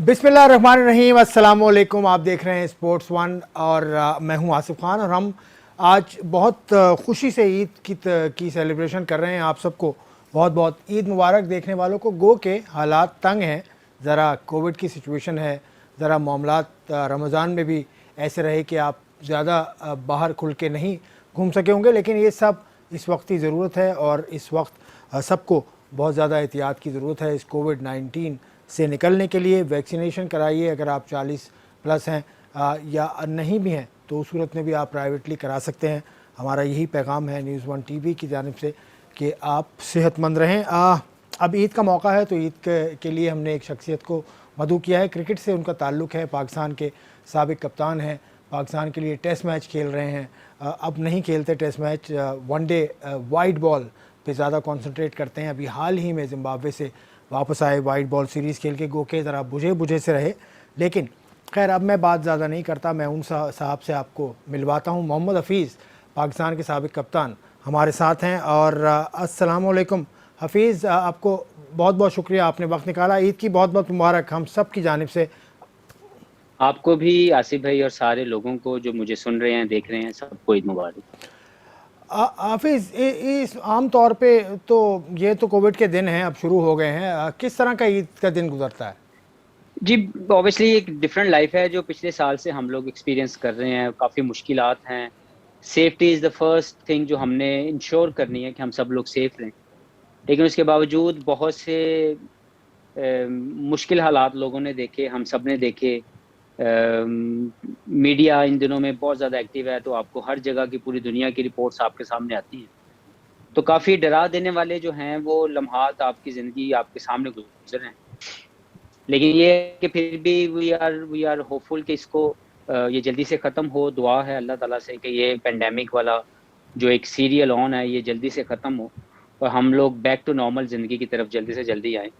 बिस्मिल्लाहिर्रहमानिर्रहीम, अस्सलामुअलैकुम। आप देख रहे हैं स्पोर्ट्स वन और मैं हूं आसिफ खान और हम आज बहुत खुशी से ईद की सेलिब्रेशन कर रहे हैं। आप सबको बहुत बहुत ईद मुबारक। देखने वालों को गो के हालात तंग हैं, ज़रा कोविड की सिचुएशन है, ज़रा मामलात रमज़ान में भी ऐसे रहे कि आप ज़्यादा बाहर खुल के नहीं घूम सके होंगे, लेकिन ये सब इस वक्त की ज़रूरत है और इस वक्त सबको बहुत ज़्यादा एहतियात की ज़रूरत है इस कोविड-19 से निकलने के लिए। वैक्सीनेशन कराइए, अगर आप 40 प्लस हैं या नहीं भी हैं तो उस सूरत में भी आप प्राइवेटली करा सकते हैं। हमारा यही पैगाम है न्यूज़ वन टीवी की जानिब से कि आप सेहतमंद रहें। अब ईद का मौका है तो ईद के लिए हमने एक शख्सियत को मदऊ किया है। क्रिकेट से उनका ताल्लुक़ है, पाकिस्तान के साबिक़ कप्तान हैं, पाकिस्तान के लिए टेस्ट मैच खेल रहे हैं। अब नहीं खेलते test match, one day white ball पे ज़्यादा कंसंट्रेट करते हैं। अभी हाल ही में जिम्बाब्वे से वापस आए, वाइट बॉल सीरीज़ खेल के गो के ज़रा बुझे से रहे। लेकिन खैर अब मैं बात ज़्यादा नहीं करता, मैं उन साहब से आपको मिलवाता हूँ। मोहम्मद हफ़ीज़, पाकिस्तान के साबिक़ कप्तान, हमारे साथ हैं। और अस्सलाम वालेकुम हफ़ीज़, आपको बहुत बहुत शुक्रिया, आपने वक्त निकाला। ईद की बहुत बहुत मुबारक हम सब की जानिब से। आपको भी आसिफ भाई और सारे लोगों को जो मुझे सुन रहे हैं, देख रहे हैं, सबको ईद मुबारक। हाफिज़, इस आम तौर पे तो ये तो कोविड के दिन हैं, अब शुरू हो गए हैं। किस तरह का ईद का दिन गुजरता है? जी, ऑब्वियसली एक डिफरेंट लाइफ है जो पिछले साल से हम लोग एक्सपीरियंस कर रहे हैं। काफ़ी मुश्किलात हैं। Safety is the first thing जो हमने इंश्योर करनी है कि हम सब लोग सेफ रहें। लेकिन उसके बावजूद बहुत से मुश्किल हालात लोगों ने देखे, हम सब ने देखे। मीडिया इन दिनों में बहुत ज़्यादा एक्टिव है, तो आपको हर जगह की, पूरी दुनिया की रिपोर्ट्स आपके सामने आती हैं। तो काफ़ी डरा देने वाले जो हैं वो लम्हात आपकी ज़िंदगी आपके सामने गुजर रहे हैं। लेकिन ये है कि फिर भी वी आर होपफुल कि इसको ये जल्दी से ख़त्म हो। दुआ है अल्लाह ताला से कि ये पेंडेमिक वाला जो एक सीरियल ऑन है ये जल्दी से ख़त्म हो और हम लोग बैक टू नॉर्मल ज़िंदगी की तरफ जल्दी से जल्दी आए।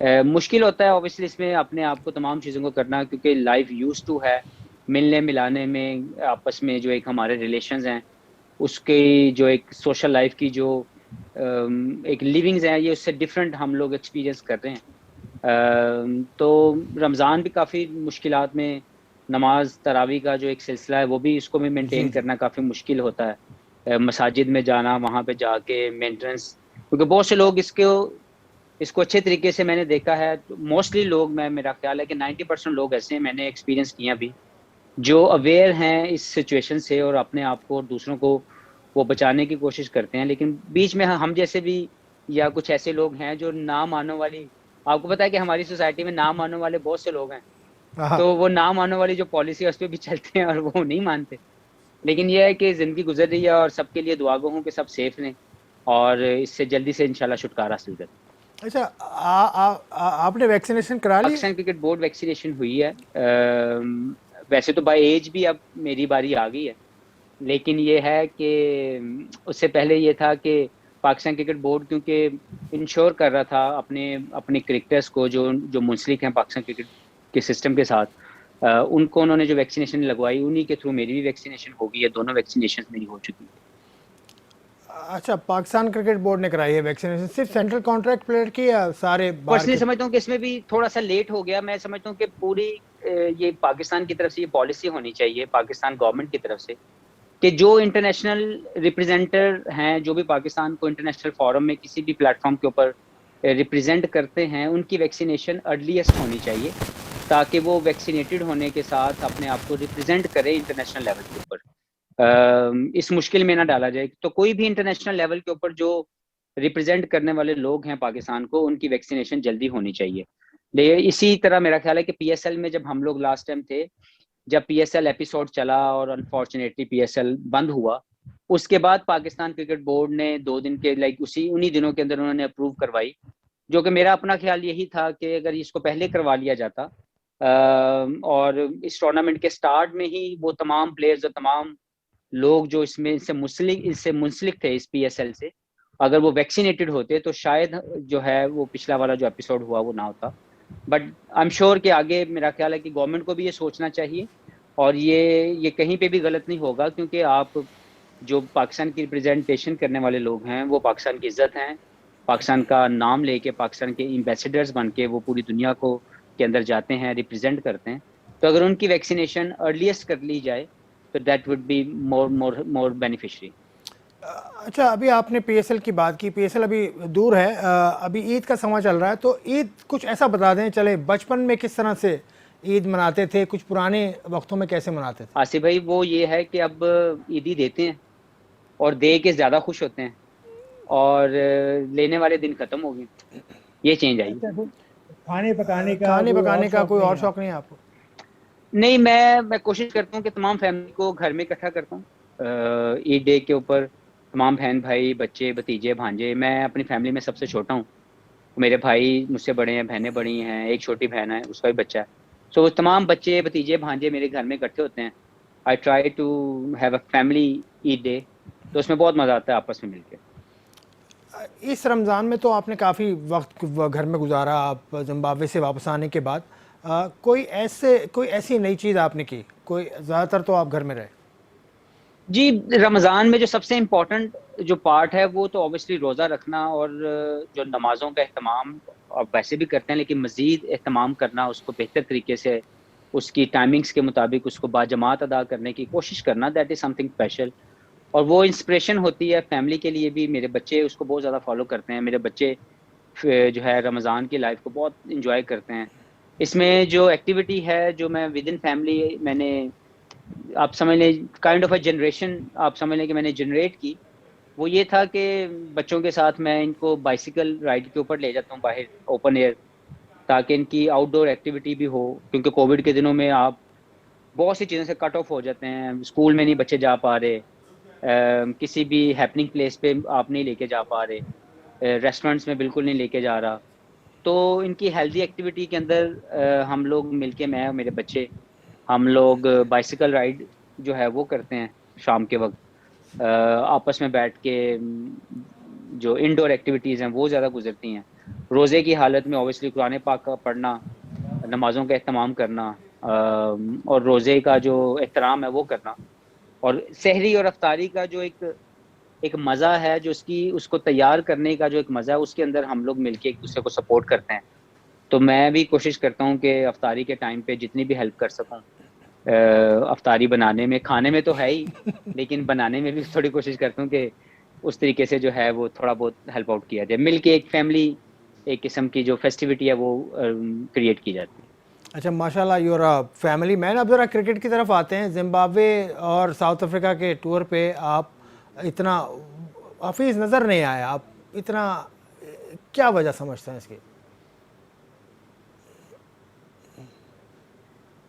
मुश्किल होता है ऑब्वियसली इसमें अपने आप को तमाम चीज़ों को करना, क्योंकि लाइफ यूज्ड टू है मिलने मिलाने में, आपस में जो एक हमारे रिलेशंस हैं उसकी जो एक सोशल लाइफ की जो एक लिविंग्स हैं, ये उससे डिफरेंट हम लोग एक्सपीरियंस कर रहे हैं। तो रमज़ान भी काफ़ी मुश्किलात में, नमाज तरावी का जो एक सिलसिला है वो भी, इसको भी जी मेंटेन जी। करना काफ़ी मुश्किल होता है। मसाजिद में जाना, वहाँ पे जाके मेंटेनेंस, क्योंकि बहुत से लोग इसको इसको अच्छे तरीके से मैंने देखा है। मोस्टली लोग, मैं मेरा ख्याल है कि 90% लोग ऐसे हैं, मैंने एक्सपीरियंस किया अभी, जो अवेयर हैं इस सिचुएशन से और अपने आप को और दूसरों को वो बचाने की कोशिश करते हैं। लेकिन बीच में हम जैसे भी या कुछ ऐसे लोग हैं जो ना मानो वाली, आपको पता है कि हमारी सोसाइटी में ना मानो वाले बहुत से लोग हैं। हाँ, तो वो ना मानो वाली जो पॉलिसी है उस पर भी चलते हैं और वो नहीं मानते। लेकिन ये है कि जिंदगी गुजर रही है और सबके लिए दुआ गो हूं कि सब सेफ रहें और इससे जल्दी से इंशाल्लाह छुटकारा हासिल करें। अच्छा, आपने वैक्सीनेशन करा ली? पाकिस्तान क्रिकेट बोर्ड वैक्सीनेशन हुई है। वैसे तो बाय एज भी अब मेरी बारी आ गई है, लेकिन ये है कि उससे पहले ये था कि पाकिस्तान क्रिकेट बोर्ड क्योंकि इंश्योर कर रहा था अपने अपने क्रिकेटर्स को जो जो मुंसलिक हैं पाकिस्तान क्रिकेट के सिस्टम के साथ, उनको उन्होंने जो वैक्सीनेशन लगवाई उन्हीं के थ्रू मेरी भी वैक्सीनेशन हो गई है। दोनों वैक्सीनेशन मेरी हो चुकी है। अच्छा, पाकिस्तान क्रिकेट बोर्ड ने कराई है वैक्सीनेशन, सिर्फ सेंट्रल कॉन्ट्रैक्ट प्लेयर की या सारे बाहर पर्सनली के? समझता हूँ कि इसमें भी थोड़ा सा लेट हो गया। मैं समझता हूँ कि पूरी ये पाकिस्तान की तरफ से ये पॉलिसी होनी चाहिए, पाकिस्तान गवर्नमेंट की तरफ से, कि जो इंटरनेशनल रिप्रेजेंटर हैं, जो भी पाकिस्तान को इंटरनेशनल फोरम में किसी भी प्लेटफॉर्म के ऊपर रिप्रेजेंट करते हैं, उनकी वैक्सीनेशन अर्लीस्ट होनी चाहिए, ताकि वो वैक्सीनेटेड होने के साथ अपने आप को रिप्रेजेंट करें इंटरनेशनल लेवल के ऊपर। इस मुश्किल में ना डाला जाए। तो कोई भी इंटरनेशनल लेवल के ऊपर जो रिप्रेजेंट करने वाले लोग हैं पाकिस्तान को, उनकी वैक्सीनेशन जल्दी होनी चाहिए। ले इसी तरह मेरा ख्याल है कि पीएसएल में जब हम लोग लास्ट टाइम थे, जब पीएसएल एपिसोड चला और अनफॉर्चुनेटली पीएसएल बंद हुआ, उसके बाद पाकिस्तान क्रिकेट बोर्ड ने 2 दिन के उसी उन्हीं दिनों के अंदर उन्होंने अप्रूव करवाई। जो कि मेरा अपना ख्याल यही था कि अगर इसको पहले करवा लिया जाता और इस टूर्नामेंट के स्टार्ट में ही वो तमाम प्लेयर्स और तमाम लोग जो इसमें इससे मुंसलिक थे इस पीएसएल से, अगर वो वैक्सीनेटेड होते तो शायद जो है वो पिछला वाला जो एपिसोड हुआ वो ना होता। बट आई एम श्योर कि आगे मेरा ख्याल है कि गवर्नमेंट को भी ये सोचना चाहिए और ये कहीं पे भी गलत नहीं होगा, क्योंकि आप जो पाकिस्तान की रिप्रेजेंटेशन करने वाले लोग हैं वो पाकिस्तान की इज्जत हैं। पाकिस्तान का नाम लेके, पाकिस्तान के एम्बेसडर्स बन के वो पूरी दुनिया को के अंदर जाते हैं, रिप्रेजेंट करते हैं, तो अगर उनकी वैक्सीनेशन अर्लीस्ट कर ली जाए तो that would be more beneficiary. अच्छा, अभी आपने पीएसएल की बात की, पीएसएल अभी दूर है, अभी ईद का समय चल रहा है, तो ईद कुछ ऐसा बता दें, चले बचपन में किस तरह से ईद मनाते थे, कुछ पुराने वक्तों में कैसे मनाते थे? आसिफ भाई, वो ये है कि अब ईदी देते हैं और दे के ज्यादा खुश होते हैं, और लेने वाले दिन खत्म हो गए, ये चेंज आई। अच्छा, तो खाने पकाने का कोई और है शौक नहीं है आपको? नहीं, मैं कोशिश करता हूँ कि तमाम फैमिली को घर में इकट्ठा करता हूँ ईद डे के ऊपर। तमाम बहन भाई, बच्चे, भतीजे, भांजे, मैं अपनी फैमिली में सबसे छोटा हूँ, मेरे भाई मुझसे बड़े हैं, बहनें बड़ी हैं, एक छोटी बहन है, उसका भी बच्चा है। सो तमाम बच्चे, भतीजे, भांजे मेरे घर में इकट्ठे होते हैं। I try to have a family Eid day, तो उसमें बहुत मज़ा आता है आपस में मिलकर। इस रमज़ान में तो आपने काफ़ी वक्त घर में गुजारा, आप जिम्बाब्वे से वापस आने के बाद। कोई ऐसी नई चीज़ आपने की? कोई, ज़्यादातर तो आप घर में रहे। जी, रमज़ान में जो सबसे इम्पोर्टेंट जो पार्ट है वो तो ऑब्वियसली रोज़ा रखना, और जो नमाज़ों का एहतमाम आप वैसे भी करते हैं, लेकिन मज़ीद एहतमाम करना, उसको बेहतर तरीके से उसकी टाइमिंग्स के मुताबिक उसको बाजमात अदा करने की कोशिश करना, दैट इज़ समथिंग स्पेशल। और वो इंस्पिरेशन होती है फैमिली के लिए भी। मेरे बच्चे उसको बहुत ज़्यादा फॉलो करते हैं, मेरे बच्चे जो है रमज़ान की लाइफ को बहुत इंजॉय करते हैं। इसमें जो एक्टिविटी है जो मैं विद इन फैमिली मैंने, आप समझ लें काइंड ऑफ अ जनरेशन, आप समझ लें कि मैंने जनरेट की, वो ये था कि बच्चों के साथ मैं इनको बाइसिकल राइड के ऊपर ले जाता हूँ बाहर ओपन एयर, ताकि इनकी आउटडोर एक्टिविटी भी हो, क्योंकि कोविड के दिनों में आप बहुत सी चीज़ों से कट ऑफ हो जाते हैं। स्कूल में नहीं बच्चे जा पा रहे, किसी भी हैपनिंग प्लेस पे आप नहीं लेके जा पा रहे, रेस्टोरेंट्स में बिल्कुल नहीं लेके जा रहा। तो इनकी हेल्दी एक्टिविटी के अंदर हम लोग मिलके, मैं और मेरे बच्चे, हम लोग बाइसिकल राइड जो है वो करते हैं शाम के वक्त, आपस में बैठ के। जो इंडोर एक्टिविटीज़ हैं वो ज़्यादा गुजरती हैं। रोज़े की हालत में ऑब्वियसली कुरान पाक का पढ़ना, नमाज़ों का एहतमाम करना, और रोज़े का जो एहतराम है वो करना, और सहरी और अफ्तारी का जो एक मज़ा है, जो उसको तैयार करने का जो एक मज़ा है, उसके अंदर हम लोग मिलके एक दूसरे को सपोर्ट करते हैं। तो मैं भी कोशिश करता हूँ कि अफ्तारी के टाइम पे जितनी भी हेल्प कर सकूँ, अफ्तारी बनाने में, खाने में तो है ही, लेकिन बनाने में भी थोड़ी कोशिश करता हूँ कि उस तरीके से जो है वो थोड़ा बहुत हेल्प आउट किया जाए, मिलके एक फैमिली, एक किस्म की जो फेस्टिविटी है वो क्रिएट की जाती है। अच्छा, माशाल्लाह, यूर अ फैमिली मैन। अब ज़रा क्रिकेट की तरफ आते हैं। जिम्बाब्वे और साउथ अफ्रीका के टूर पे आप इतना हफीज़ नज़र नहीं आए, आप इतना, क्या वजह समझते हैं इसकी?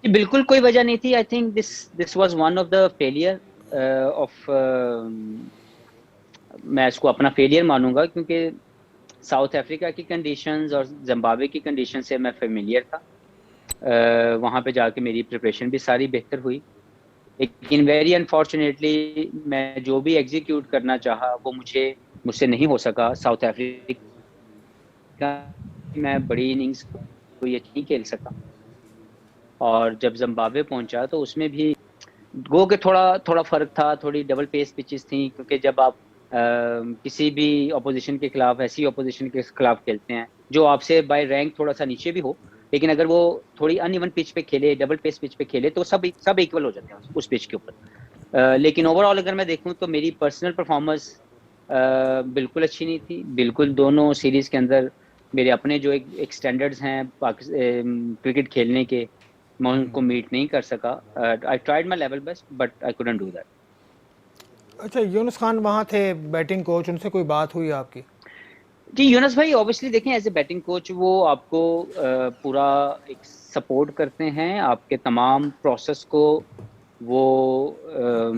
बिल्कुल कोई वजह नहीं थी। I think this was one of the failure of, मैं इसको अपना फेलियर मानूंगा, क्योंकि साउथ अफ्रीका की कंडीशंस और जिम्बाब्वे की कंडीशन से मैं फेमिलियर था। वहाँ पे जाके मेरी प्रिपरेशन भी सारी बेहतर हुई, लेकिन वेरी अनफॉर्चुनेटली मैं जो भी एग्जीक्यूट करना चाहा वो मुझसे नहीं हो सका। साउथ अफ्रीका मैं बड़ी इनिंग्स कोई अच्छी खेल सका, और जब जिम्बाब्वे पहुंचा तो उसमें भी गो के थोड़ा थोड़ा फर्क था, थोड़ी डबल पेस पिचेस थी, क्योंकि जब आप किसी भी अपोजिशन के खिलाफ, ऐसी अपोजिशन के खिलाफ खेलते हैं जो आपसे बाय रैंक थोड़ा सा नीचे भी हो, लेकिन अगर वो थोड़ी अनइवन पिच पे खेले, डबल पेस पिच पे खेले, तो सब इक्वल हो जाते हैं उस पिच के ऊपर। लेकिन ओवरऑल अगर मैं देखूं तो मेरी पर्सनल परफॉर्मेंस बिल्कुल अच्छी नहीं थी। बिल्कुल दोनों सीरीज के अंदर मेरे अपने जो एक स्टैंडर्ड्स हैं क्रिकेट खेलने के, मैं उनको मीट नहीं कर सका। I tried my level best but I couldn't do that. अच्छा, यूनुस खान वहाँ थे बैटिंग कोच, उनसे कोई बात हुई आपकी? जी, यूनुस भाई ऑब्वियसली देखें, एज ए बैटिंग कोच वो आपको पूरा एक सपोर्ट करते हैं, आपके तमाम प्रोसेस को वो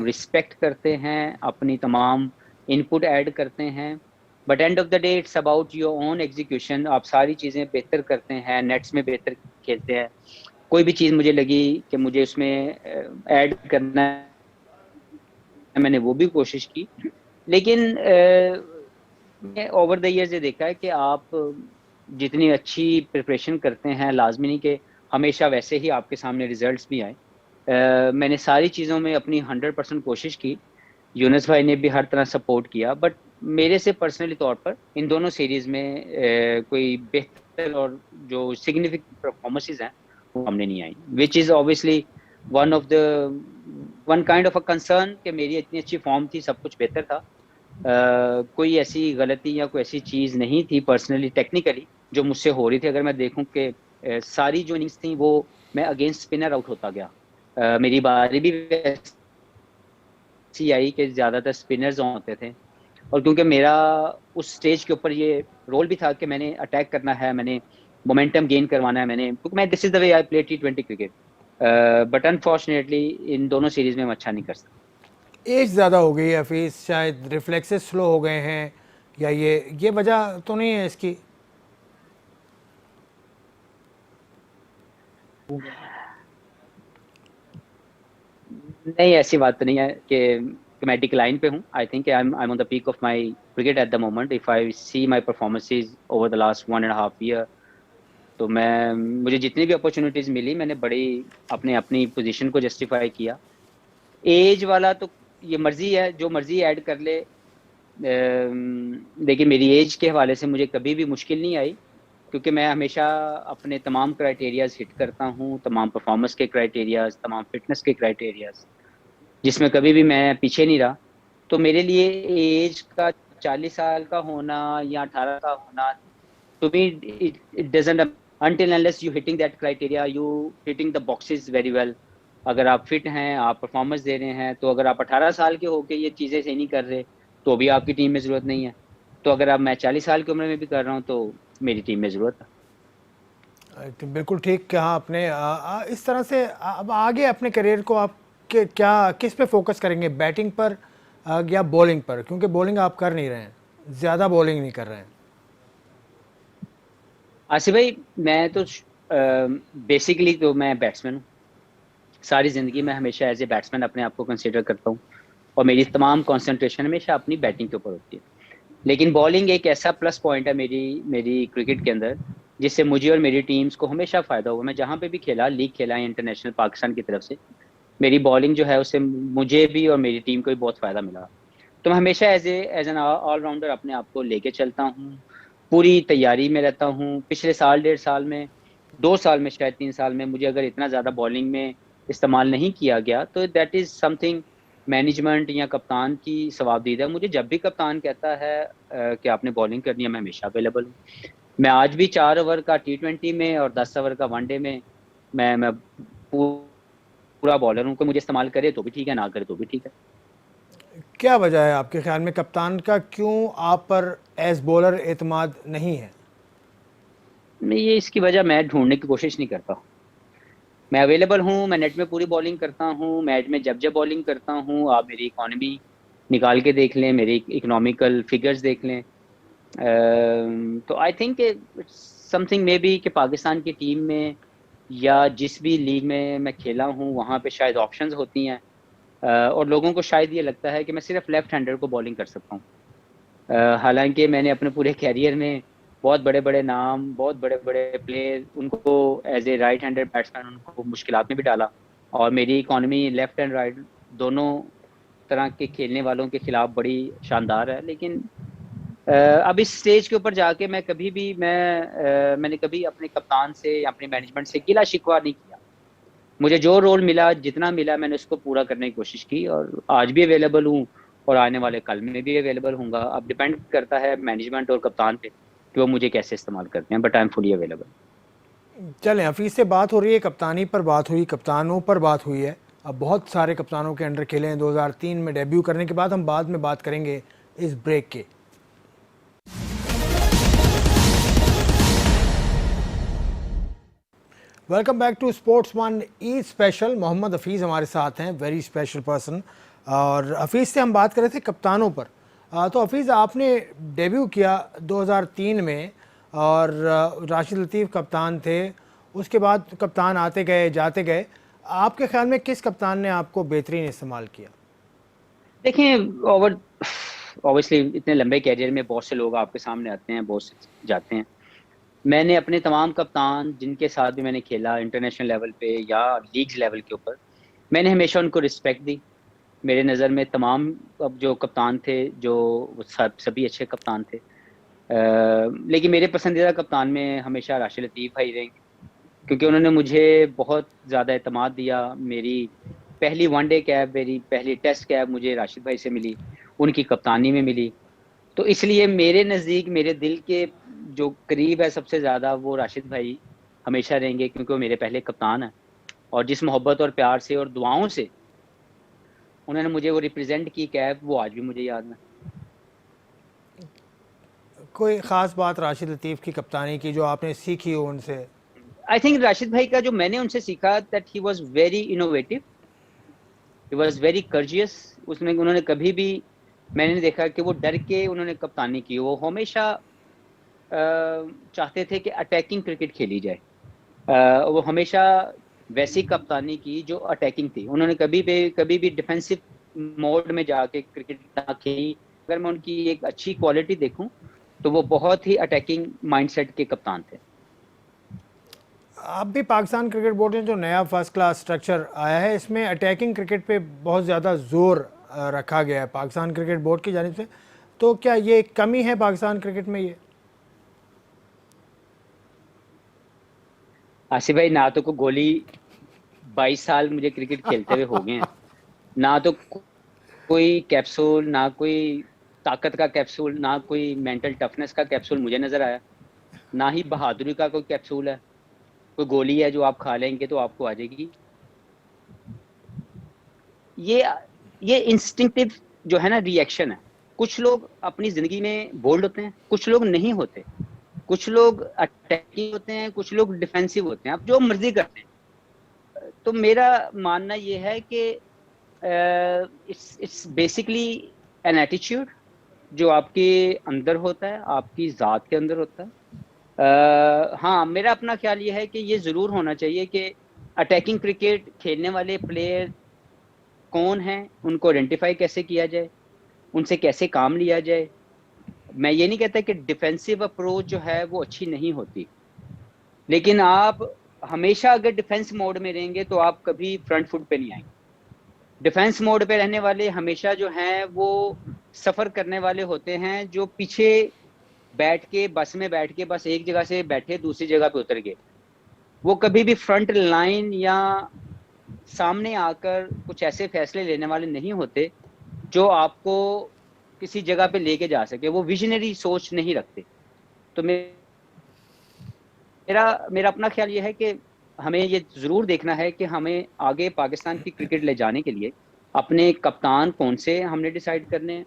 रिस्पेक्ट करते हैं, अपनी तमाम इनपुट ऐड करते हैं, but end of the day it's about your own execution. आप सारी चीज़ें बेहतर करते हैं, नेट्स में बेहतर खेलते हैं। कोई भी चीज़ मुझे लगी कि मुझे उसमें ऐड करना है, मैंने वो भी कोशिश की, लेकिन मैं ओवर द ईयर्स ये देखा है कि आप जितनी अच्छी प्रिपरेशन करते हैं, लाजमी नहीं कि हमेशा वैसे ही आपके सामने रिजल्ट्स भी आए। मैंने सारी चीज़ों में अपनी 100% कोशिश की, यूनुस भाई ने भी हर तरह सपोर्ट किया, बट मेरे से पर्सनली तौर पर इन दोनों सीरीज में कोई बेहतर और जो सिग्निफिकेंट परफॉर्मेंसेस हैं वो हमने नहीं आई, which is obviously one of the one kind of a concern कि मेरी इतनी अच्छी फॉर्म थी, सब कुछ बेहतर था, कोई ऐसी गलती या कोई ऐसी चीज नहीं थी पर्सनली टेक्निकली जो मुझसे हो रही थी। अगर मैं देखूं कि सारी जो इनिंग्स थी वो मैं अगेंस्ट स्पिनर आउट होता गया, मेरी बारी भी वैसी आई कि ज्यादातर स्पिनर्स होते थे, और क्योंकि मेरा उस स्टेज के ऊपर ये रोल भी था कि मैंने अटैक करना है, मैंने मोमेंटम गेन करवाना है, मैंने क्योंकि मैं this is the way I play T20 cricket, but unfortunately in दोनों सीरीज में हम अच्छा नहीं कर सकते। एज ज़्यादा हो गई है हफीज़, शायद रिफ्लेक्सेस स्लो हो गए हैं, या ये वजह तो नहीं है इसकी? नहीं, ऐसी बात तो नहीं है कि मैं डिक्लाइन पे हूँ। I think I am on the peak of my cricket at the moment. If I see my performances over the last 1.5 year, तो मैं मुझे जितनी भी अपॉर्चुनिटीज मिली मैंने बड़ी अपने अपनी पोजीशन को जस्टिफाई किया। एज वाला तो ये मर्जी है, जो मर्जी ऐड कर ले, लेकिन मेरी एज के हवाले से मुझे कभी भी मुश्किल नहीं आई, क्योंकि मैं हमेशा अपने तमाम क्राइटेरियाज हिट करता हूँ, तमाम परफॉर्मेंस के क्राइटेरियाज, तमाम फिटनेस के क्राइटेरियाज, जिसमें कभी भी मैं पीछे नहीं रहा। तो मेरे लिए एज का 40 साल का होना या 18 का होना, to me it doesn't, until unless you hitting that criteria, you hitting the boxes very well। अगर आप फिट हैं, आप परफॉर्मेंस दे रहे हैं, तो अगर आप 18 साल के होके ये चीजें सही नहीं कर रहे तो भी आपकी टीम में जरूरत नहीं है। तो अगर आप मैं 40 साल की उम्र में भी कर रहा हूँ तो मेरी टीम में जरूरत है। तो बिल्कुल ठीक कहा आपने। इस तरह से अब आगे अपने करियर को आप किस पे फोकस करेंगे, बैटिंग पर या बॉलिंग पर? क्योंकि बॉलिंग आप कर नहीं रहे हैं, ज़्यादा बॉलिंग नहीं कर रहे हैं। आसिफ भाई, मैं तो बेसिकली तो मैं बैट्समैन हूँ। सारी ज़िंदगी मैं हमेशा एज ए बैट्समैन अपने आप को कंसिडर करता हूँ, और मेरी तमाम कंसंट्रेशन हमेशा अपनी बैटिंग के ऊपर होती है। लेकिन बॉलिंग एक ऐसा प्लस पॉइंट है मेरी मेरी क्रिकेट के अंदर, जिससे मुझे और मेरी टीम्स को हमेशा फ़ायदा हुआ। मैं जहाँ पे भी खेला, लीग खेला इंटरनेशनल पाकिस्तान की तरफ से, मेरी बॉलिंग जो है उससे मुझे भी और मेरी टीम को भी बहुत फ़ायदा मिला। तो मैं हमेशा एज एन ऑलराउंडर अपने आप को लेके चलता हूँ, पूरी तैयारी में रहता हूँ। पिछले साल, 1.5 साल में, 2 साल में, शायद 3 साल में मुझे अगर इतना ज़्यादा बॉलिंग में इस्तेमाल नहीं किया गया तो दैट इज़ समथिंग मैनेजमेंट या कप्तान की सवाबदीद है। मुझे जब भी कप्तान कहता है कि आपने बॉलिंग करनी है, मैं हमेशा अवेलेबल हूँ। मैं आज भी 4 ओवर का T20 में और 10 ओवर का वनडे में मैं पूरा बॉलर हूँ। कोई मुझे इस्तेमाल करे तो भी ठीक है, ना करे तो भी ठीक है। क्या वजह है आपके ख्याल में कप्तान का, क्यों आप पर एज बॉलर एतमाद नहीं है? ये इसकी वजह मैं ढूंढने की कोशिश नहीं करता। मैं अवेलेबल हूँ, मैं नेट में पूरी बॉलिंग करता हूँ, मैच में जब जब बॉलिंग करता हूँ। आप मेरी इकोनॉमी निकाल के देख लें, मेरे इकोनॉमिकल फिगर्स देख लें। तो I think something may be कि पाकिस्तान की टीम में या जिस भी लीग में मैं खेला हूँ वहाँ पे शायद ऑप्शंस होती हैं, और लोगों को शायद ये लगता है कि मैं सिर्फ लेफ्ट हैंडर को बॉलिंग कर सकता हूँ। हालांकि मैंने अपने पूरे कैरियर में बहुत बड़े बड़े नाम, बहुत बड़े बड़े प्लेयर, उनको as a right handed batsman उनको मुश्किलात में भी डाला, और मेरी इकॉनमी लेफ्ट एंड राइट दोनों तरह के खेलने वालों के खिलाफ बड़ी शानदार है। लेकिन अब इस स्टेज के ऊपर जाके मैं कभी भी मैंने कभी अपने कप्तान से या अपने मैनेजमेंट से गिला शिकवा नहीं किया। मुझे जो रोल मिला, जितना मिला, मैंने उसको पूरा करने की कोशिश की, और आज भी अवेलेबल हूँ और आने वाले कल में भी अवेलेबल हूँगा। अब डिपेंड करता है मैनेजमेंट और कप्तान पे कि वो मुझे कैसे इस्तेमाल करते हैं, but I am fully available. चलें, हफीज़ से बात हो रही है, कप्तानी पर बात हुई, कप्तानों पर बात हुई है। अब बहुत सारे कप्तानों के अंडर खेले हैं। 2003 में डेब्यू करने के बाद हम बाद में बात करेंगे इस ब्रेक के। Welcome back to sports one Eid special. Mohammad Hafeez हमारे साथ हैं, वेरी स्पेशल पर्सन। और हफीज़ से हम बात कर रहे थे कप्तानों पर। तो हफीज़, आपने डेब्यू किया 2003 में और राशिद लतीफ़ कप्तान थे। उसके बाद कप्तान आते गए जाते गए। आपके ख्याल में किस कप्तान ने आपको बेहतरीन इस्तेमाल किया? देखें, ऑब्वियसली इतने लंबे कैरियर में बहुत से लोग आपके सामने आते हैं, बहुत से जाते हैं। मैंने अपने तमाम कप्तान जिनके साथ भी मैंने खेला इंटरनेशनल लेवल पे या लीग्स लेवल के ऊपर, मैंने हमेशा उनको रिस्पेक्ट दी। मेरे नज़र में तमाम अब जो कप्तान थे जो वो सभी अच्छे कप्तान थे, लेकिन मेरे पसंदीदा कप्तान में हमेशा राशिद लतीफ़ भाई रहेंगे, क्योंकि उन्होंने मुझे बहुत ज़्यादा एतमाद दिया। मेरी पहली वनडे कैप, मेरी पहली टेस्ट कैप मुझे राशिद भाई से मिली, उनकी कप्तानी में मिली। तो इसलिए मेरे नज़दीक, मेरे दिल के जो करीब है सबसे ज़्यादा, वो राशिद भाई हमेशा रहेंगे, क्योंकि वो मेरे पहले कप्तान हैं। और जिस मोहब्बत और प्यार से और दुआओं से उन्होंने मुझे वो रिप्रेजेंट की कैप, वो आज भी मुझे याद है। कोई ख़ास बात राशिद लतीफ़ की कप्तानी की जो आपने सीखी हो उनसे? आई थिंक राशिद भाई का जो मैंने उनसे सीखा, that he was very innovative, he was very courageous. उसमें उन्होंने कभी भी, मैंने नहीं देखा कि वो डर के उन्होंने कप्तानी की। वो हमेशा चाहते थे कि अटैकिंग क्रिकेट खेली जाए। वो हमेशा वैसी कप्तानी की जो अटैकिंग थी। उन्होंने कभी भी डिफेंसिव मोड में जाके क्रिकेट ना खेली। अगर मैं उनकी एक अच्छी क्वालिटी देखूं तो वो बहुत ही अटैकिंग माइंडसेट के कप्तान थे। अब भी पाकिस्तान क्रिकेट बोर्ड ने जो नया फर्स्ट क्लास स्ट्रक्चर आया है, इसमें अटैकिंग क्रिकेट पे बहुत ज़्यादा जोर रखा गया है पाकिस्तान क्रिकेट बोर्ड की जानिब से। तो क्या ये कमी है पाकिस्तान क्रिकेट में ये? आसिफ भाई, ना तो को गोली 22 साल मुझे क्रिकेट खेलते हुए हो गए हैं, ना तो कोई कैप्सूल, ना कोई ताकत का कैप्सूल, ना कोई मेंटल टफनेस का कैप्सूल मुझे नजर आया, ना ही बहादुरी का कोई कैप्सूल है। कोई गोली है जो आप खा लेंगे तो आपको आ जाएगी। ये ये इंस्टिंक्टिव जो है ना, रिएक्शन है। कुछ लोग अपनी जिंदगी में बोल्ड होते हैं, कुछ लोग नहीं होते। कुछ लोग अटैकिंग होते हैं, कुछ लोग डिफेंसिव होते हैं। आप जो मर्जी करते हैं। तो मेरा मानना ये है कि इट्स बेसिकली एन एटीट्यूड जो आपके अंदर होता है, आपकी ज़ात के अंदर होता है। हाँ, मेरा अपना ख्याल ये है कि ये ज़रूर होना चाहिए कि अटैकिंग क्रिकेट खेलने वाले प्लेयर कौन हैं, उनको आइडेंटिफाई कैसे किया जाए, उनसे कैसे काम लिया जाए। मैं ये नहीं कहता कि डिफेंसिव अप्रोच जो है वो अच्छी नहीं होती, लेकिन आप हमेशा अगर डिफेंस मोड में रहेंगे तो आप कभी फ्रंट फुट पे नहीं आएंगे। डिफेंस मोड पे रहने वाले हमेशा जो हैं वो सफर करने वाले होते हैं, जो पीछे बैठ के, बस में बैठ के बस एक जगह से बैठे दूसरी जगह पे उतर गए। वो कभी भी फ्रंट लाइन या सामने आकर कुछ ऐसे फैसले लेने वाले नहीं होते जो आपको किसी जगह पे लेके जा सके। वो विजनरी सोच नहीं रखते। तो मेरा मेरा अपना ख्याल ये है कि हमें ये जरूर देखना है कि हमें आगे पाकिस्तान की क्रिकेट ले जाने के लिए अपने कप्तान कौन से हमने डिसाइड करने हैं,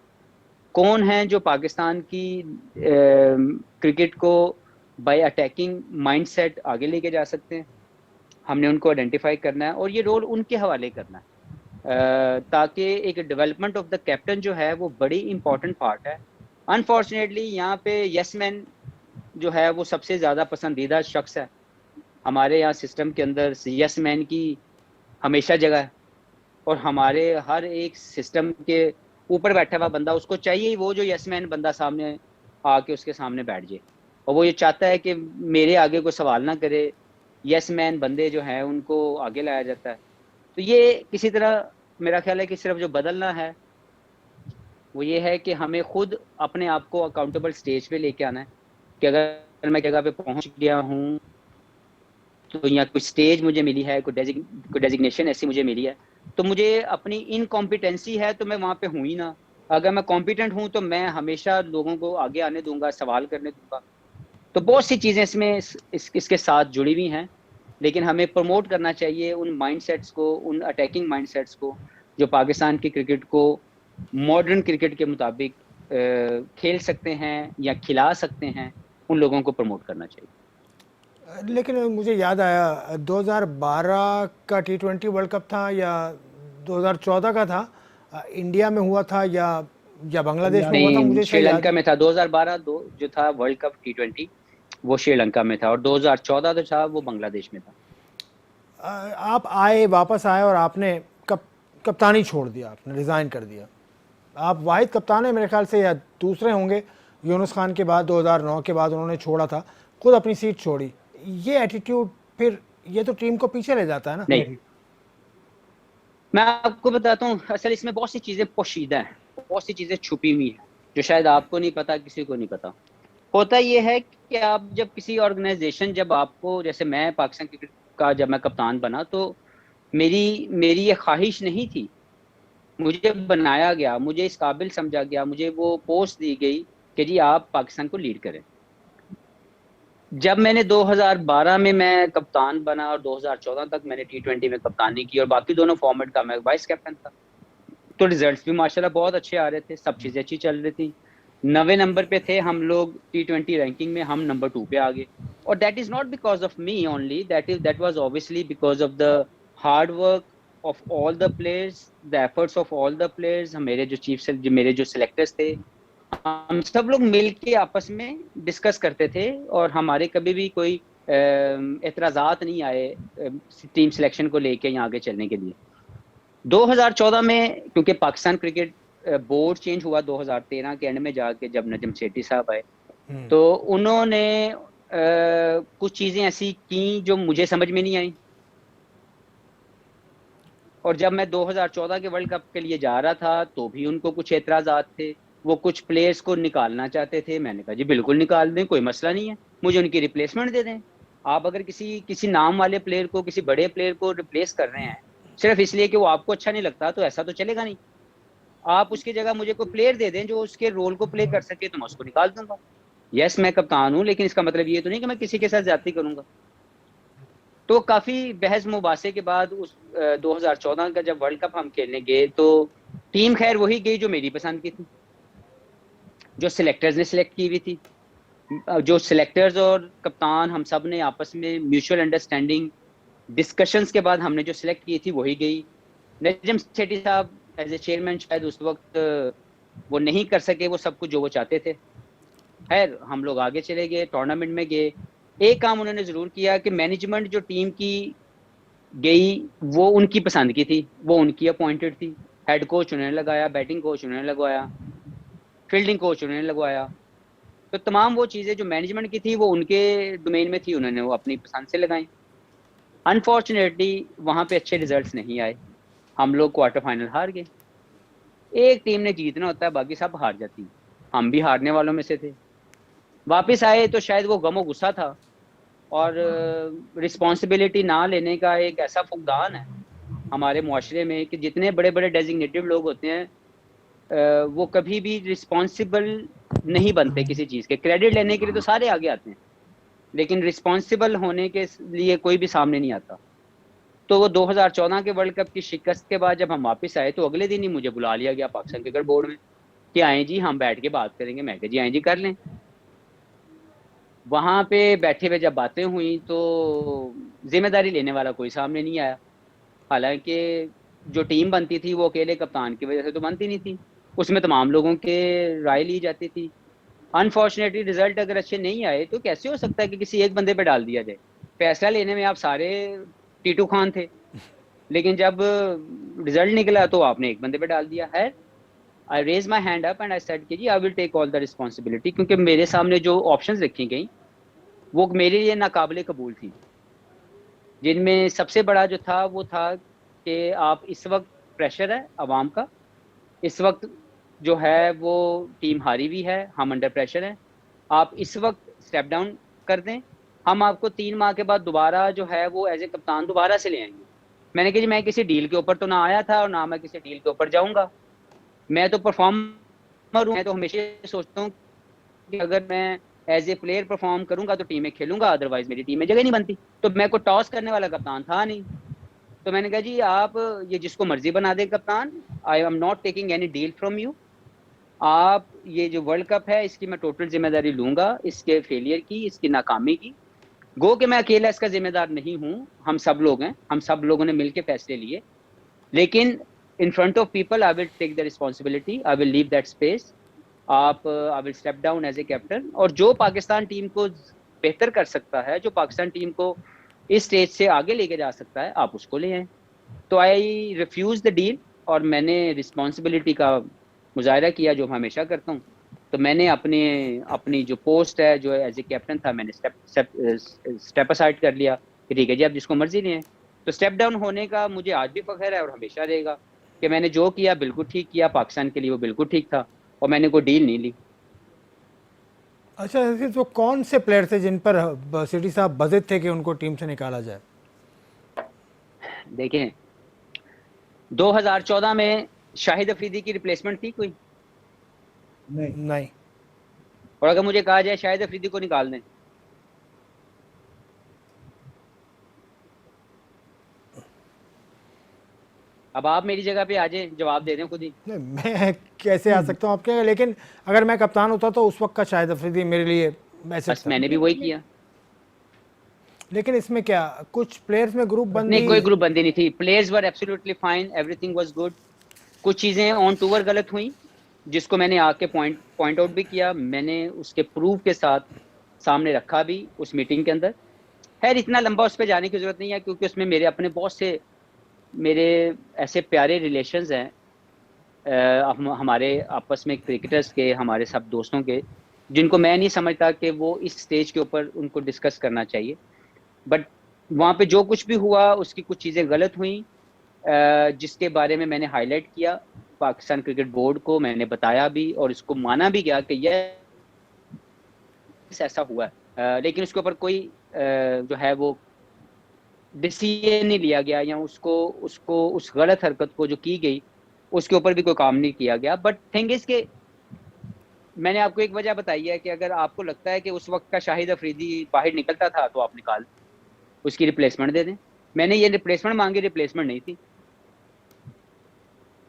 कौन है जो पाकिस्तान की क्रिकेट को बाय अटैकिंग माइंडसेट आगे लेके जा सकते हैं। हमने उनको आइडेंटिफाई करना है और ये रोल उनके हवाले करना है, ताकि एक डेवलपमेंट ऑफ द कैप्टन जो है वो बड़ी इंपॉर्टेंट पार्ट है। अनफॉर्चुनेटली यहाँ पे यस मैन जो है वो सबसे ज़्यादा पसंदीदा शख्स है हमारे यहाँ सिस्टम के अंदर। यस मैन की हमेशा जगह है, और हमारे हर एक सिस्टम के ऊपर बैठा हुआ बंदा, उसको चाहिए ही वो जो यस मैन बंदा सामने आके उसके सामने बैठ जाए, और वो ये चाहता है कि मेरे आगे कोई सवाल ना करे। यस मैन बंदे जो हैं उनको आगे लाया जाता है। तो ये किसी तरह मेरा ख्याल है कि सिर्फ जो बदलना है वो ये है कि हमें खुद अपने आप को अकाउंटेबल स्टेज पे लेके आना है कि अगर मैं जगह पे पहुंच गया हूँ तो या कोई स्टेज मुझे मिली है, कोई डेजिग्नेशन ऐसी मुझे मिली है, तो मुझे अपनी इनकॉम्पिटेंसी है तो मैं वहां पे हूँ ही ना। अगर मैं कॉम्पिटेंट हूँ तो मैं हमेशा लोगों को आगे आने दूंगा, सवाल करने दूंगा। तो बहुत सी चीजें इसमें इसके साथ जुड़ी हुई हैं, लेकिन हमें प्रमोट करना चाहिए उन माइंडसेट्स को, उन अटैकिंग माइंडसेट्स को जो पाकिस्तान की क्रिकेट को मॉडर्न क्रिकेट के मुताबिक खेल सकते हैं या खिला सकते हैं। उन लोगों को प्रमोट करना चाहिए। लेकिन मुझे याद आया 2012 का T20 वर्ल्ड कप था या 2014 का था, इंडिया में हुआ था या बांग्लादेश में हुआ था, नहीं, मुझे सही याद श्रीलंका में था। 2012 जो था वर्ल्ड कप T20 वो श्रीलंका में था, और 2014 जो था वो बांग्लादेश में था। आप आए, वापस आए और आपने कप्तानी छोड़ दिया, आपने रिज़ाइन कर दिया। आप वाहिद कप्तान है मेरे ख्याल से, या दूसरे होंगे। यूनुस खान के बाद 2009 के बाद उन्होंने छोड़ा था, खुद अपनी सीट छोड़ी। ये एटीट्यूड फिर ये तो टीम को पीछे ले जाता है ना? नहीं, मैं आपको बताता हूँ, असल इसमें बहुत सी चीजें पोशीदा हैं, बहुत सी चीजें छुपी हुई हैं जो शायद आपको नहीं पता, किसी को नहीं पता। होता यह है कि आप जब किसी ऑर्गेनाइजेशन, जब आपको, जैसे मैं पाकिस्तान क्रिकेट का जब मैं कप्तान बना, तो मेरी मेरी ये ख्वाहिश नहीं थी, मुझे बनाया गया, मुझे इस काबिल समझा गया, मुझे वो पोस्ट दी गई कि जी आप पाकिस्तान को लीड करें। जब मैंने 2012 में मैं कप्तान बना और 2014 तक मैंने T20 में कप्तानी की और बाकी दोनों फॉर्मेट का मैं वाइस कैप्टन था, तो रिजल्ट्स भी माशाल्लाह बहुत अच्छे आ रहे थे, सब चीजें अच्छी चल रही थी। 9वें नंबर पे थे हम लोग T20 रैंकिंग में, हम नंबर 2 पे आ गए। और that is not because of me only, that was obviously because of the hard work of all the players, the efforts of all the players. मेरे जो मेरे जो सिलेक्टर्स थे, हम सब लोग मिल के आपस में डिस्कस करते थे और हमारे कभी भी कोई एतराजात नहीं आए टीम सिलेक्शन को लेके या आगे चलने के लिए। 2014 में क्योंकि पाकिस्तान क्रिकेट बोर्ड चेंज हुआ 2013 के एंड में जाके, जब नजम सेठी साहब आए, तो उन्होंने कुछ चीजें ऐसी की जो मुझे समझ में नहीं आई। और जब मैं 2014 के वर्ल्ड कप के लिए जा रहा था तो भी उनको कुछ एतराजात थे, वो कुछ प्लेयर्स को निकालना चाहते थे। मैंने कहा जी बिल्कुल निकाल दें, कोई मसला नहीं है, मुझे उनकी रिप्लेसमेंट दे दें। आप अगर किसी किसी नाम वाले प्लेयर को, किसी बड़े प्लेयर को रिप्लेस कर रहे हैं सिर्फ इसलिए कि वो आपको अच्छा नहीं लगता, तो ऐसा तो चलेगा नहीं। आप उसकी जगह मुझे कोई प्लेयर दे दें जो उसके रोल को प्ले कर सके, तो मैं उसको निकाल दूंगा। यस मैं कप्तान हूं, लेकिन इसका मतलब ये तो नहीं कि मैं किसी के साथ ज्यादती करूंगा। तो काफी बहस मुबासे के बाद उस 2014 का जब वर्ल्ड कप हम खेलने गए, तो टीम खैर वही गई जो मेरी पसंद की थी, जो सिलेक्टर्स ने सिलेक्ट की हुई थी। जो सिलेक्टर्स और कप्तान हम सब ने आपस में म्यूचुअल अंडरस्टैंडिंग डिस्कशंस के बाद हमने जो सिलेक्ट की थी वही गई। नजम सेठी साहब एज ए चेयरमैन शायद उस वक्त वो नहीं कर सके वो सब कुछ जो वो चाहते थे। खैर हम लोग आगे चले गए, टूर्नामेंट में गए। एक काम उन्होंने जरूर किया कि मैनेजमेंट जो टीम की गई वो उनकी पसंद की थी, वो उनकी अपॉइंटेड थी। हेड कोच उन्होंने लगाया, बैटिंग कोच उन्होंने लगवाया, फील्डिंग कोच उन्होंने लगवाया। तो तमाम वो चीजें जो मैनेजमेंट की थी वो उनके डोमेन में थी, उन्होंने वो अपनी पसंद से लगाई। अनफॉर्चुनेटली वहां पे अच्छे रिजल्ट्स नहीं आए, हम लोग क्वार्टर फाइनल हार गए। एक टीम ने जीतना होता है, बाकी सब हार जाती है, हम भी हारने वालों में से थे। वापस आए तो शायद वो गमो गुस्सा था और रिस्पॉन्सिबिलिटी ना लेने का एक ऐसा फुकदान है हमारे मुआशरे में कि जितने बड़े बड़े डेजिग्नेटेड लोग होते हैं वो कभी भी रिस्पॉन्सिबल नहीं बनते किसी चीज़ के। क्रेडिट लेने के लिए तो सारे आगे आते हैं, लेकिन रिस्पॉन्सिबल होने के लिए कोई भी सामने नहीं आता। तो वो 2014 के वर्ल्ड कप की शिकस्त के बाद जब हम वापस आए तो अगले दिन ही मुझे बुला लिया गया पाकिस्तान क्रिकेट बोर्ड में कि आए जी हम बैठ के बात करेंगे। मैं कहा जी आए जी कर लें। वहां पे बैठे हुए जब बातें हुई तो जिम्मेदारी लेने वाला कोई सामने नहीं आया। हालांकि जो टीम बनती थी वो अकेले कप्तान की वजह से तो बनती नहीं थी, उसमें तमाम लोगों के राय ली जाती थी। अनफॉर्चुनेटली रिजल्ट अगर अच्छे नहीं आए तो कैसे हो सकता है कि किसी एक बंदे पे डाल दिया जाए। फैसला लेने में आप सारे टीटू खान थे, लेकिन जब रिजल्ट निकला तो आपने एक बंदे पे डाल दिया है। I raise my hand up and I said कि जी I will take all the responsibility, क्योंकि मेरे सामने जो ऑप्शंस रखी गई वो मेरे लिए नाकाबिले कबूल थी। जिनमें सबसे बड़ा जो था वो था कि आप इस वक्त प्रेशर है अवाम का, इस वक्त जो है वो टीम हारी हुई है, हम अंडर प्रेशर है, आप इस वक्त स्टेप डाउन कर दें, हम आपको 3 माह के बाद दोबारा जो है वो एज ए कप्तान दोबारा से ले आएंगे। मैंने कहा जी मैं किसी डील के ऊपर तो ना आया था और ना मैं किसी डील के ऊपर जाऊंगा, मैं तो परफॉर्मर हूँ। मैं तो हमेशा सोचता हूँ कि अगर मैं एज ए प्लेयर परफॉर्म करूंगा तो टीम में खेलूंगा, अदरवाइज मेरी टीम में जगह नहीं बनती। तो मैं को टॉस करने वाला कप्तान था नहीं। तो मैंने कहा जी आप ये जिसको मर्जी बना दे कप्तान, I am not taking any deal from you. आप ये जो वर्ल्ड कप है इसकी मैं टोटल जिम्मेदारी लूंगा, इसके फेलियर की, इसकी नाकामी की। गो कि मैं अकेला इसका जिम्मेदार नहीं हूं, हम सब लोग हैं, हम सब लोगों ने मिलकर फैसले लिए, लेकिन in front of people I will take the responsibility, I will leave that space. आप I will step down as a captain, और जो पाकिस्तान टीम को बेहतर कर सकता है, जो पाकिस्तान टीम को इस स्टेज से आगे लेके जा सकता है, आप उसको ले आए। तो आई रिफ्यूज द डील और मैंने रिस्पॉन्सिबिलिटी का मुजाहरा किया जो मैं हमेशा करता हूँ। तो मैंने अपने अपनी जो पोस्ट है जो एज ए कैप्टन था, मैंने स्टेप असाइड कर लिया कि ठीक है जी आप जिसको मर्जी लें। तो स्टेप डाउन होने का मुझे आज भी फख्र है और हमेशा रहेगा कि मैंने जो किया बिल्कुल ठीक किया, पाकिस्तान के लिए वो बिल्कुल ठीक था और मैंने कोई डील नहीं ली। अच्छा ऐसे तो कौन से प्लेयर थे जिन पर सिटी साहब बज़िद थे कि उनको टीम से निकाला जाए? देखें, 2014 में शाहिद अफरीदी की रिप्लेसमेंट थी कोई? नहीं। नहीं। और अगर मुझे कहा जाए शाहिद अफरीदी को निकाल दें, अब आप मेरी जगह पे आ जाए, जवाब दे दें खुद ही। नहीं, मैं कैसे आ सकता हूँ आपके, लेकिन अगर मैं कप्तान होता तो उस वक्त का शाहिद अफरीदी मेरे लिए मैसेज बस था। मैंने भी वही किया। लेकिन इसमें क्या कुछ प्लेयर्स में ग्रुप नहीं, बंदी? कोई ग्रुप बंदी नहीं थी, players were absolutely fine, everything was good. कुछ चीजें ऑन टूर गलत हुई जिसको मैंने आके पॉइंट आउट भी किया, मैंने उसके प्रूफ के साथ सामने रखा भी उस मीटिंग के अंदर। खैर इतना लंबा उस पर जाने की जरूरत नहीं है क्योंकि उसमें मेरे अपने बहुत से मेरे ऐसे प्यारे रिलेशंस हैं हमारे आपस में क्रिकेटर्स के, हमारे सब दोस्तों के, जिनको मैं नहीं समझता कि वो इस स्टेज के ऊपर उनको डिस्कस करना चाहिए। बट वहाँ पे जो कुछ भी हुआ उसकी कुछ चीज़ें गलत हुई जिसके बारे में मैंने हाईलाइट किया, पाकिस्तान क्रिकेट बोर्ड को मैंने बताया भी और इसको माना भी गया कि यह ऐसा हुआ है। लेकिन उसके ऊपर कोई जो है वो डिसीजन नहीं लिया गया या उसको उसको उस गलत हरकत को जो की गई उसके ऊपर भी कोई काम नहीं किया गया। बट थिंग इज के मैंने आपको एक वजह बताई है कि अगर आपको लगता है कि उस वक्त का शाहिद अफरीदी बाहर निकलता था तो आप निकाल उसकी रिप्लेसमेंट दे दें। मैंने ये रिप्लेसमेंट मांगी, रिप्लेसमेंट नहीं थी।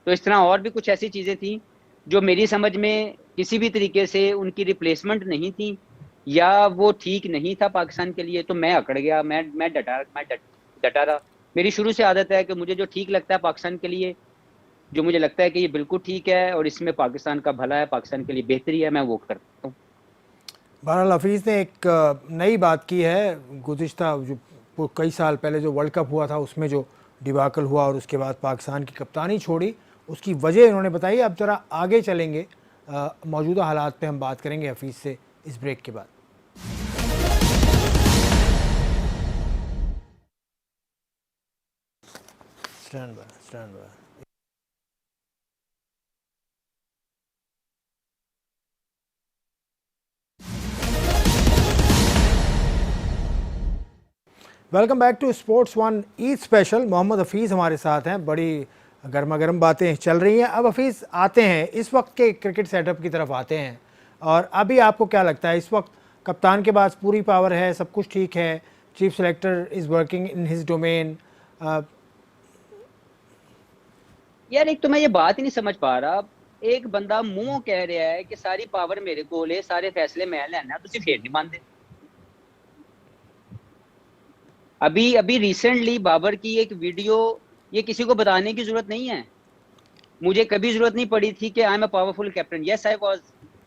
तो इस तरह और भी कुछ ऐसी चीजें थी जो मेरी समझ में किसी भी तरीके से उनकी रिप्लेसमेंट नहीं थी या वो ठीक नहीं था पाकिस्तान के लिए। तो मैं अकड़ गया, मैं डटा रहा। मेरी शुरू से आदत है कि मुझे जो ठीक लगता है पाकिस्तान के लिए, जो मुझे लगता है कि ये बिल्कुल ठीक है और इसमें पाकिस्तान का भला है, पाकिस्तान के लिए बेहतरी है, मैं वो करता हूँ। बहरहाल हफीज़ ने एक नई बात की है। गुज़िश्ता जो कई साल पहले जो वर्ल्ड कप हुआ था उसमें जो डिबाकल हुआ और उसके बाद पाकिस्तान की कप्तानी छोड़ी, उसकी वजह इन्होंने बताई। अब ज़रा आगे चलेंगे, मौजूदा हालात पे हम बात करेंगे हफीज़ से इस ब्रेक के बाद। Stand by. Welcome back to sports one Eid special. Mohammad Hafeez हमारे साथ हैं। बड़ी गर्मा गर्म बातें चल रही हैं। अब हफीज़ आते हैं इस वक्त के क्रिकेट सेटअप की तरफ आते हैं, और अभी आपको क्या लगता है इस वक्त कप्तान के पास पूरी पावर है, सब कुछ ठीक है, chief selector is working in his domain? यार एक तो मैं ये बात ही नहीं समझ पा रहा, एक बंदा मुंह कह रहा है कि सारी पावर मेरे को ले, सारे फैसले मैं लेना, तुसी फिर नहीं मानते। अभी अभी रिसेंटली बाबर की एक वीडियो, ये किसी को बताने की जरूरत नहीं है, मुझे कभी जरूरत नहीं पड़ी थी कि I am a powerful captain. Yes I was,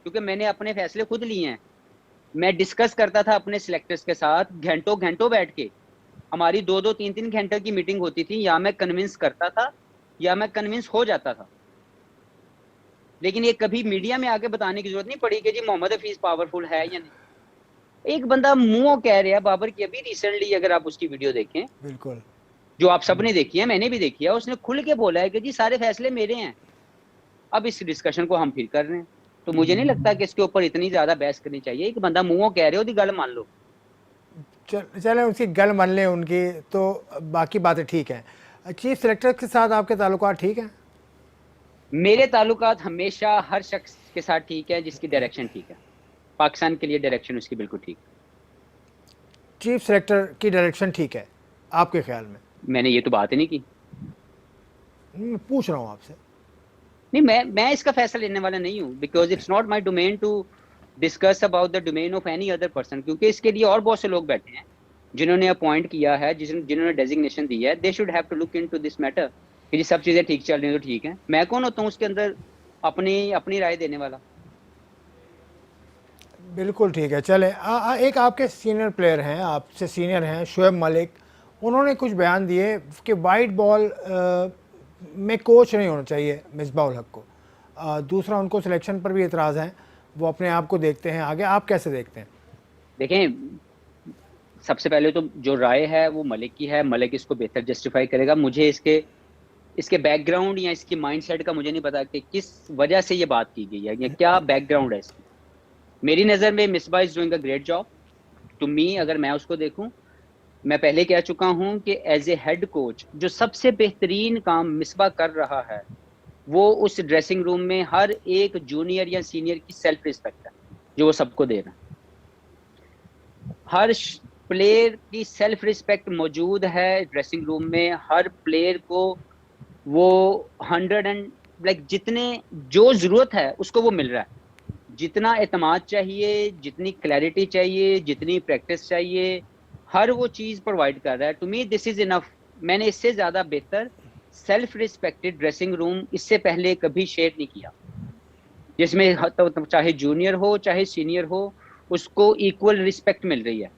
क्योंकि मैंने अपने फैसले खुद लिए हैं। मैं डिस्कस करता था अपने सिलेक्टर्स के साथ घंटों घंटों बैठ के, हमारी 2-2 3-3 घंटे की मीटिंग होती थी, या मैं कन्विंस करता था या मैं कन्विंस हो जाता था। लेकिन ये कभी मीडिया में आके बताने की जरूरत नहीं पड़ी कि जी मोहम्मद हफीज पावरफुल है या नहीं। एक बंदा मुंह कह रहा है, बाबर की अभी रिसेंटली अगर आप उसकी वीडियो देखें, बिल्कुल। जो आप सबने देखी है, मैंने भी देखी है, उसने खुल के बोला है कि जी सारे फैसले मेरे हैं। अब इस डिस्कशन को हम फिर कर रहे हैं, तो मुझे नहीं लगता कि इसके ऊपर इतनी ज्यादा बहस करनी चाहिए। एक बंदा मुंह कह रहे हो, गल मान लो। चले उसकी गल मान लें उनकी, तो बाकी बातें ठीक हैं। चीफ सेलेक्टर के साथ आपके ताल्लुकात ठीक हैं? मेरे ताल्लुकात हमेशा हर शख्स के साथ ठीक है जिसकी डायरेक्शन ठीक है। पाकिस्तान के लिए डायरेक्शन उसकी बिल्कुल ठीक है। चीफ सेलेक्टर की डायरेक्शन ठीक है आपके ख्याल में? मैंने ये तो बात ही नहीं की। मैं पूछ रहा हूँ आपसे। नहीं, मैं इसका फैसला लेने वाला नहीं हूँ, because it's not my domain to discuss about the domain of any other person. क्योंकि इसके लिए और बहुत से लोग बैठे हैं जिन्होंने अपॉइंट किया है, जिन्होंने डेजिग्नेशन दी है। They should have to look into this matter कि जी सब चीजें ठीक चल रही हैं तो ठीक है। मैं कौन होता हूँ उसके अंदर अपनी अपनी राय देने वाला। बिल्कुल ठीक है। चले एक आपके सीनियर प्लेयर हैं, आपसे सीनियर हैं, शुएब मलिक। उन्होंने कुछ बयान दिए कि वाइट बॉल में कोच नहीं होना चाहिए मिसबाह उल हक को। दूसरा, उनको सिलेक्शन पर भी एतराज़ हैं, वो अपने आप को देखते हैं आगे। आप कैसे देखते हैं? देखें, सबसे पहले तो जो राय है वो मलिक की है, मलिक इसको बेहतर जस्टिफाई करेगा। मुझे इसके इसके बैकग्राउंड या इसकी माइंडसेट का मुझे नहीं पता कि किस वजह से ये बात की गई है या क्या बैकग्राउंड है इसकी। मेरी नज़र में Misbah is doing a great job to me. अगर मैं उसको देखूं, मैं पहले कह चुका हूं कि एज ए हेड कोच जो सबसे बेहतरीन काम मिसबा कर रहा है वो उस ड्रेसिंग रूम में हर एक जूनियर या सीनियर की सेल्फ रिस्पेक्ट है जो वो सबको दे रहा है। हर प्लेयर की सेल्फ रिस्पेक्ट मौजूद है ड्रेसिंग रूम में। हर प्लेयर को वो 100 जितने जो जरूरत है उसको वो मिल रहा है। जितना एतमाद चाहिए, जितनी क्लैरिटी चाहिए, जितनी प्रैक्टिस चाहिए, हर वो चीज प्रोवाइड कर रहा है। To me this is enough. मैंने इससे ज्यादा बेहतर सेल्फ रिस्पेक्टेड ड्रेसिंग रूम इससे पहले कभी शेयर नहीं किया, जिसमें तो चाहे जूनियर हो चाहे सीनियर हो उसको इक्वल रिस्पेक्ट मिल रही है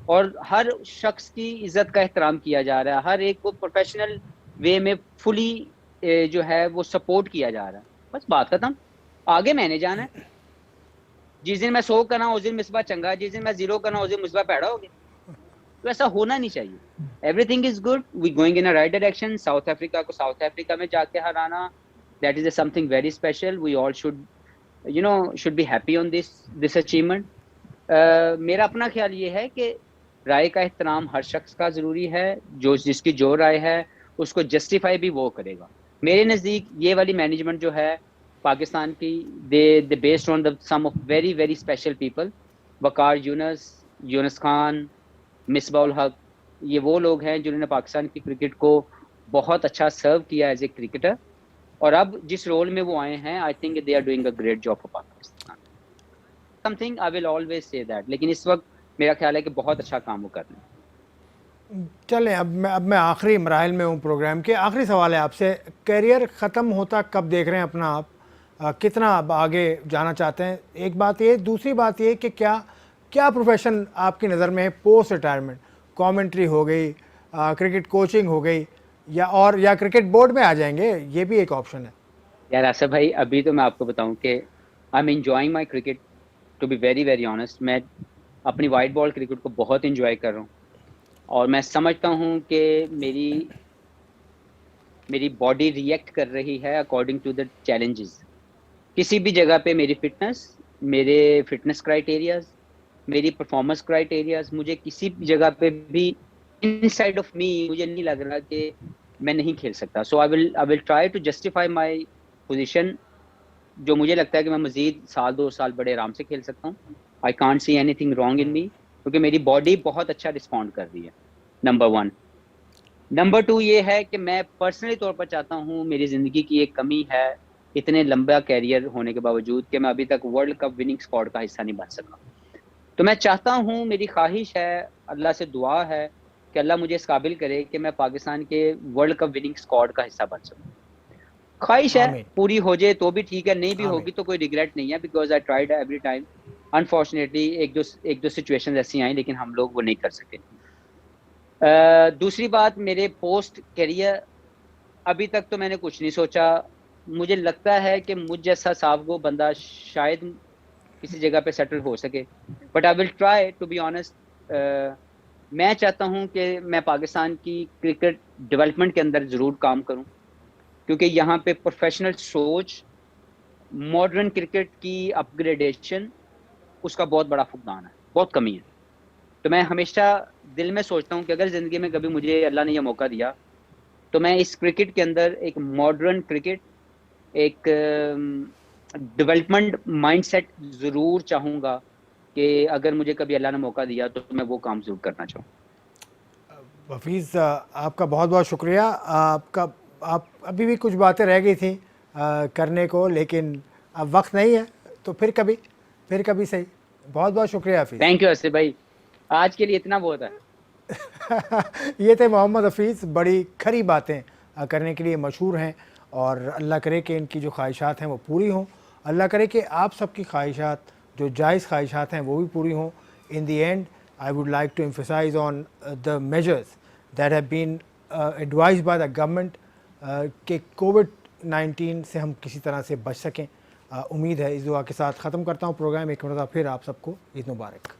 और हर शख्स की इज्जत का एहतराम किया जा रहा है। हर एक को प्रोफेशनल वे में फुली जो है वो सपोर्ट किया जा रहा है। बस बात खत्म। आगे मैंने जाना है। जिस दिन मैं 100 करना उस दिन मिसबा चंगा, जिस दिन मैं 0 करना उस दिन मिसबा पैड़ा हो गया। तो ऐसा होना नहीं चाहिए। Everything is good, we going in a right direction. South Africa को साउथ अफ्रीका में जाके हराना, that is something very special. We all should should be happy on this achievement. मेरा अपना ख्याल ये है कि राय का एहतराम हर शख्स का जरूरी है। जो जिसकी जो राय है उसको जस्टिफाई भी वो करेगा। मेरे नज़दीक ये वाली मैनेजमेंट जो है पाकिस्तान की, they based on the some of very very special people. Waqar Younis, Younis Khan, Misbah-ul Haq, ये वो लोग हैं जिन्होंने पाकिस्तान की क्रिकेट को बहुत अच्छा सर्व किया एज ए क्रिकेटर और अब जिस रोल में वो आए हैं I think they are doing a great job for Pakistan. Something I will always say that. लेकिन इस वक्त मेरा ख्याल है कि बहुत अच्छा काम वो कर रहे हैं। चलें, अब मैं आखिरी मराहल में हूँ प्रोग्राम के। आखिरी सवाल है आपसे, करियर ख़त्म होता कब देख रहे हैं अपना आप? कितना अब आगे जाना चाहते हैं? एक बात ये, दूसरी बात ये कि क्या प्रोफेशन आपकी नज़र में है पोस्ट रिटायरमेंट? कमेंट्री हो गई, क्रिकेट कोचिंग हो गई, या क्रिकेट बोर्ड में आ जाएंगे, ये भी एक ऑप्शन है। यार आसिफ भाई, अभी तो मैं आपको बताऊं कि I am enjoying my cricket to be very very honest. मैं अपनी वाइट बॉल क्रिकेट को बहुत इंजॉय कर रहा हूँ और मैं समझता हूँ कि मेरी बॉडी रिएक्ट कर रही है अकॉर्डिंग टू द चैलेंजेस। किसी भी जगह पे मेरी फिटनेस क्राइटेरियाज, मेरी परफॉर्मेंस क्राइटेरियाज, मुझे किसी भी जगह पे भी इनसाइड ऑफ मी मुझे नहीं लग रहा कि मैं नहीं खेल सकता। So I will try to justify my position. जो मुझे लगता है कि मैं मजीद 1-2 साल बड़े आराम से खेल सकता हूँ। I can't see anything wrong in me क्योंकि मेरी बॉडी बहुत अच्छा रिस्पॉन्ड कर रही है, नंबर 1। नंबर 2 ये है कि मैं पर्सनली तौर पर चाहता हूँ, मेरी ज़िंदगी की एक कमी है इतने लंबा कैरियर होने के बावजूद कि मैं अभी तक वर्ल्ड कप विनिंग स्क्वाड का हिस्सा नहीं बन सका। तो मैं चाहता हूँ, मेरी ख्वाहिश है, अल्लाह से दुआ है कि अल्लाह मुझे इस काबिल करे कि मैं पाकिस्तान के वर्ल्ड कप विनिंग स्क्वाड का हिस्सा बन सकूँ। ख्वाहिश है, पूरी हो जाए तो भी ठीक है, नहीं भी होगी तो कोई रिग्रेट नहीं है, because I tried every time. Unfortunately एक दो सिचुएशंस ऐसी आई लेकिन हम लोग वो नहीं कर सके। दूसरी बात, मेरे पोस्ट करियर अभी तक तो मैंने कुछ नहीं सोचा। मुझे लगता है कि मुझ जैसा साफ गो बंदा शायद किसी जगह पे सेटल हो सके, but I will try to be honest. मैं चाहता हूं कि मैं पाकिस्तान की क्रिकेट डेवलपमेंट के अंदर ज़रूर काम करूं क्योंकि यहाँ पे प्रोफेशनल सोच, मॉडर्न क्रिकेट की अपग्रेडेशन, उसका बहुत बड़ा फुकदान है, बहुत कमी है। तो मैं हमेशा दिल में सोचता हूँ कि अगर ज़िंदगी में कभी मुझे अल्लाह ने यह मौका दिया तो मैं इस क्रिकेट के अंदर एक मॉडर्न क्रिकेट, एक डेवलपमेंट माइंडसेट ज़रूर चाहूँगा कि अगर मुझे कभी अल्लाह ने मौका दिया तो मैं वो काम ज़रूर करना चाहूँ। हफीज़, आपका बहुत बहुत शुक्रिया। आप अभी भी कुछ बातें रह गई थी करने को, लेकिन अब वक्त नहीं है, तो फिर कभी सही। बहुत बहुत शुक्रिया हफीज़। थैंक यू आसिफ भाई, आज के लिए इतना बहुत है। ये थे मोहम्मद हफीज़, बड़ी खरी बातें करने के लिए मशहूर हैं और अल्लाह करे कि इनकी जो ख्वाहिशात हैं वो पूरी हों। अल्लाह करे कि आप सबकी ख्वाहिशात, जो जायज़ ख्वाहिशात हैं, वो भी पूरी हों। In the end I would like to emphasise on the measures that have been advised by the government कि कोविड-19 से हम किसी तरह से बच सकें। उम्मीद है, इस दुआ के साथ ख़त्म करता हूँ प्रोग्राम। एक मरतबा फिर आप सबको ईद मुबारक।